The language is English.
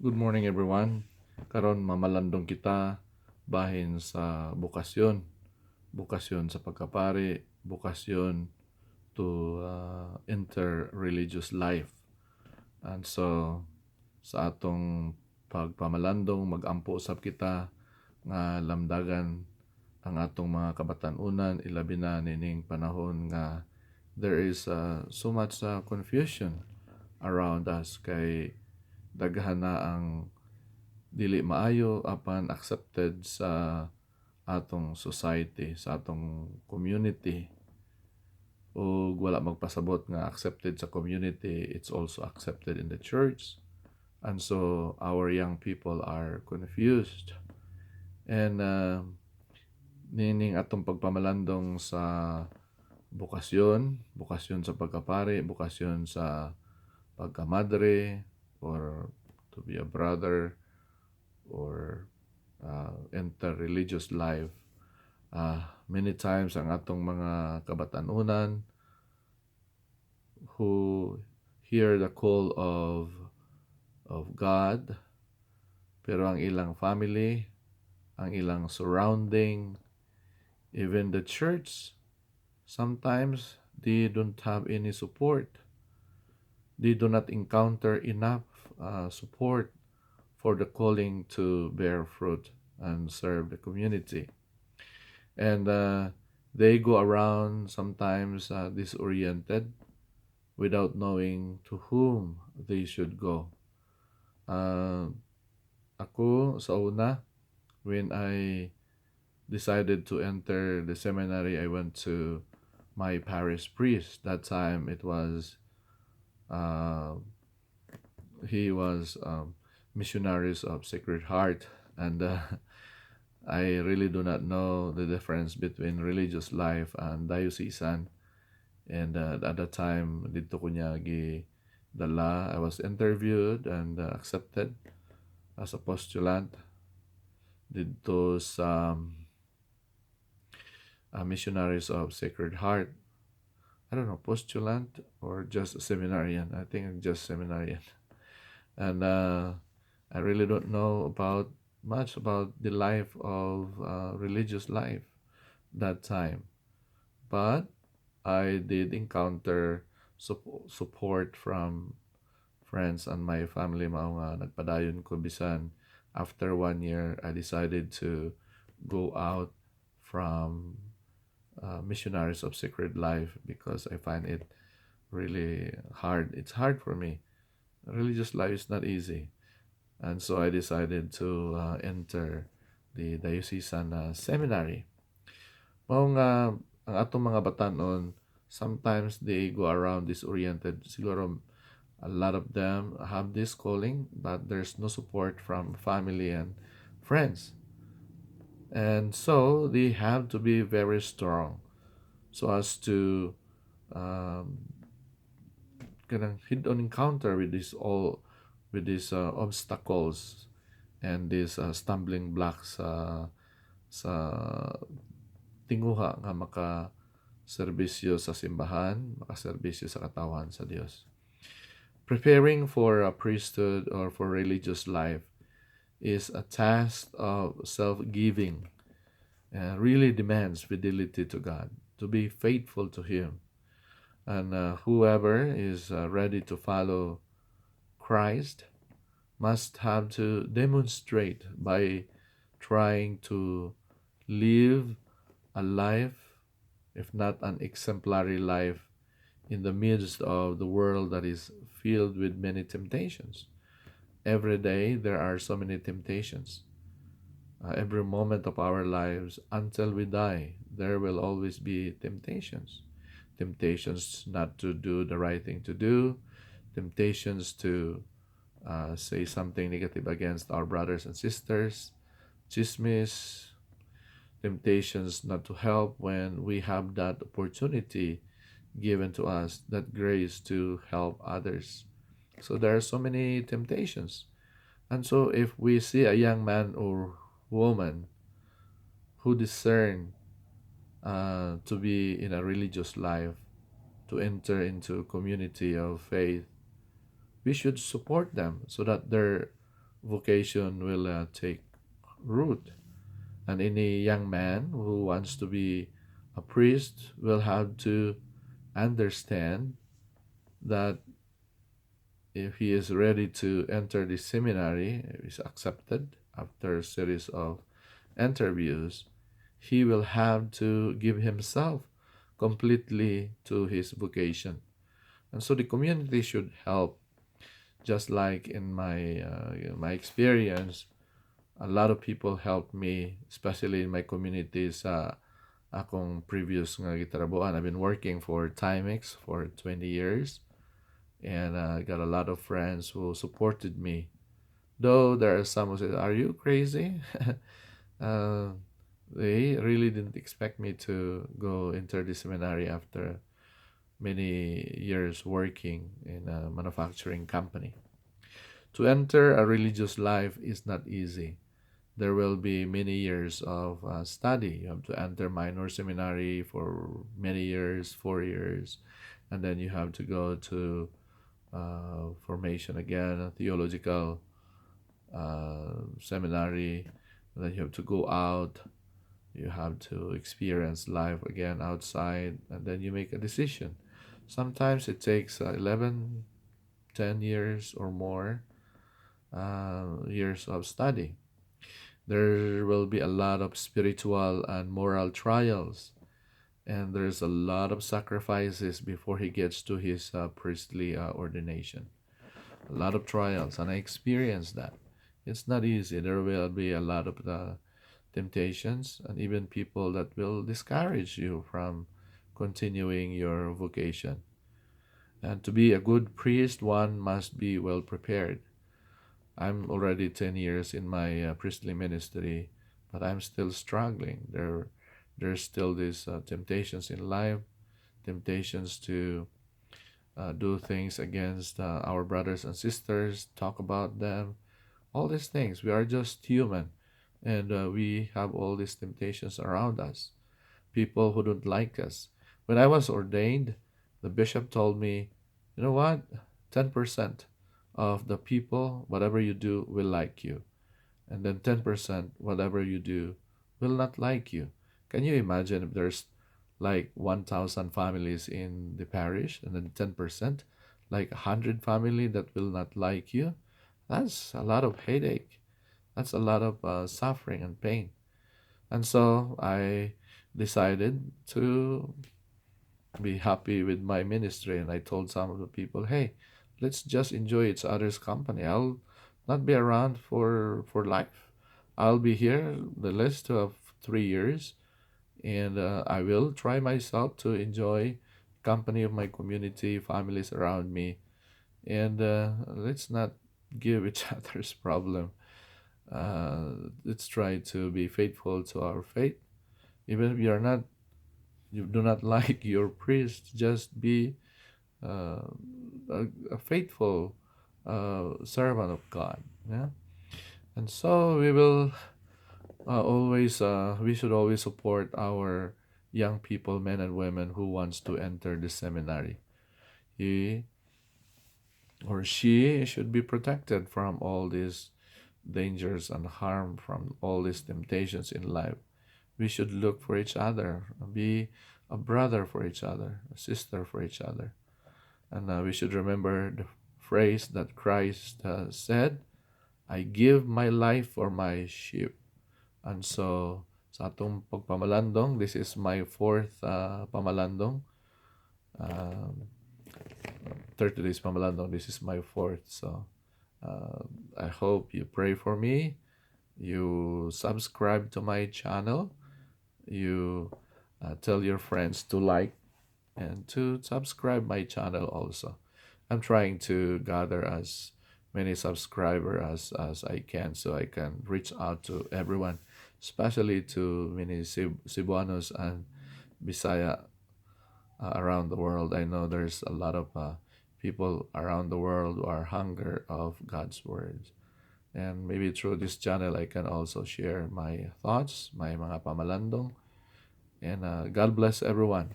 Good morning everyone. Karon mamalandong kita bahin sa bukasyon. Bukasyon sa pagkapari, bukasyon to enter religious life. And so sa atong pagpamalandong magampo usab kita nga lamdagan ang atong mga kabatan-unan ilabi na nining panahon nga there is so much confusion around us kay daghan na ang dili maayo apan accepted sa atong society, sa atong community. O wala magpasabot nga accepted sa community, it's also accepted in the church. And so our young people are confused. And nining atong pagpamalandong sa bukasyon sa pagkapari, bukasyon sa pagkamadre, or to be a brother, or enter religious life. Many times ang atong mga kabatanunan who hear the call of God, pero ang ilang family, ang ilang surrounding, even the church, sometimes they don't have any support. They do not encounter enough support for the calling to bear fruit and serve the community. And they go around sometimes disoriented without knowing to whom they should go. Ako sa una, when I decided to enter the seminary, I went to my parish priest. That time it was he was Missionaries of Sacred Heart, and I really do not know the difference between religious life and diocesan. And at that time, dito ko niya dala. I was interviewed and accepted as a postulant dito sa Missionaries of Sacred Heart. I don't know, postulant or just a seminarian. I think just seminarian. And I really don't know much about the life of religious life that time. But I did encounter support from friends and my family. Mao nga nagpadayon ko bisan after 1 year I decided to go out from Missionaries of Sacred Life because I find it really hard. It's hard for me. Religious life is not easy. And so I decided to enter the diocesan seminary. Mao nga ang atong mga batanon, sometimes they go around disoriented. Siguro a lot of them have this calling, but there's no support from family and friends. And so they have to be very strong so as to head-on encounter with these obstacles and these stumbling blocks sa tinguha nga maka-serbisyo sa simbahan, maka-serbisyo sa katawan sa Dios. Preparing for a priesthood or for religious life is a task of self-giving and really demands fidelity to God, to be faithful to Him. And whoever is ready to follow Christ must have to demonstrate by trying to live a life, if not an exemplary life, in the midst of the world that is filled with many temptations. Every day there are so many temptations. Every moment of our lives until we die, there will always be temptations. Temptations not to do the right thing to do, temptations to say something negative against our brothers and sisters, chismis, temptations not to help when we have that opportunity given to us, that grace to help others. So there are so many temptations. And so if we see a young man or woman who discern to be in a religious life, to enter into a community of faith, we should support them so that their vocation will take root. And any young man who wants to be a priest will have to understand that if he is ready to enter the seminary, if he's accepted after a series of interviews, he will have to give himself completely to his vocation. And so the community should help, just like in my experience, a lot of people helped me, especially in my community sa akong previous nga gitrabuhan. I've been working for Timex for 20 years, and I got a lot of friends who supported me. Though there are some who said, "Are you crazy?" uh, they really didn't expect me to go interdisciplinary after many years working in a manufacturing company. To enter a religious life is not easy. There will be many years of study. You have to enter minor seminary for many years, 4 years, and then you have to go to formation again, a theological seminary. And then you have to go out. You have to experience life again outside, and then you make a decision. Sometimes it takes 11, 10 years or more years of study. There will be a lot of spiritual and moral trials, and there's a lot of sacrifices before he gets to his priestly ordination. A lot of trials, and I experienced that. It's not easy. There will be a lot of temptations, and even people that will discourage you from continuing your vocation. And to be a good priest, one must be well prepared. I'm already 10 years in my priestly ministry, but I'm still struggling. There's still these temptations in life, temptations to do things against our brothers and sisters, talk about them, all these things. We are just human, and we have all these temptations around us. People who don't like us. When I was ordained, the bishop told me, you know what? 10% of the people, whatever you do, will like you. And then 10%, whatever you do, will not like you. Can you imagine if there's like 1,000 families in the parish, and then 10%, like 100 family that will not like you? That's a lot of headache. That's a lot of suffering and pain. And so I decided to be happy with my ministry. And I told some of the people, hey, let's just enjoy each other's company. I'll not be around for life. I'll be here the list of 3 years, and I will try myself to enjoy company of my community, families around me, and let's not give each other's problem. Let's try to be faithful to our faith. Even if you do not like your priest, just be uh, a faithful servant of God. Yeah, and so we should always support our young people, men and women who wants to enter the seminary. He or she should be protected from all these dangers and harm, from all these temptations in life. We should look for each other, be a brother for each other, a sister for each other. And we should remember the phrase that Christ said, I give my life for my sheep. And so, sa atong pagpamalandong, this is my fourth pamalandong. Um, 30 days pamalandong, this is my fourth. So, I hope you pray for me. You subscribe to my channel. You tell your friends to like and to subscribe my channel also. I'm trying to gather as many subscribers as I can, so I can reach out to everyone, especially to many Cebuanos and Bisaya around the world. I know there's a lot of people around the world who are hunger of God's words. And maybe through this channel, I can also share my thoughts, my mga pamalandong. And God bless everyone.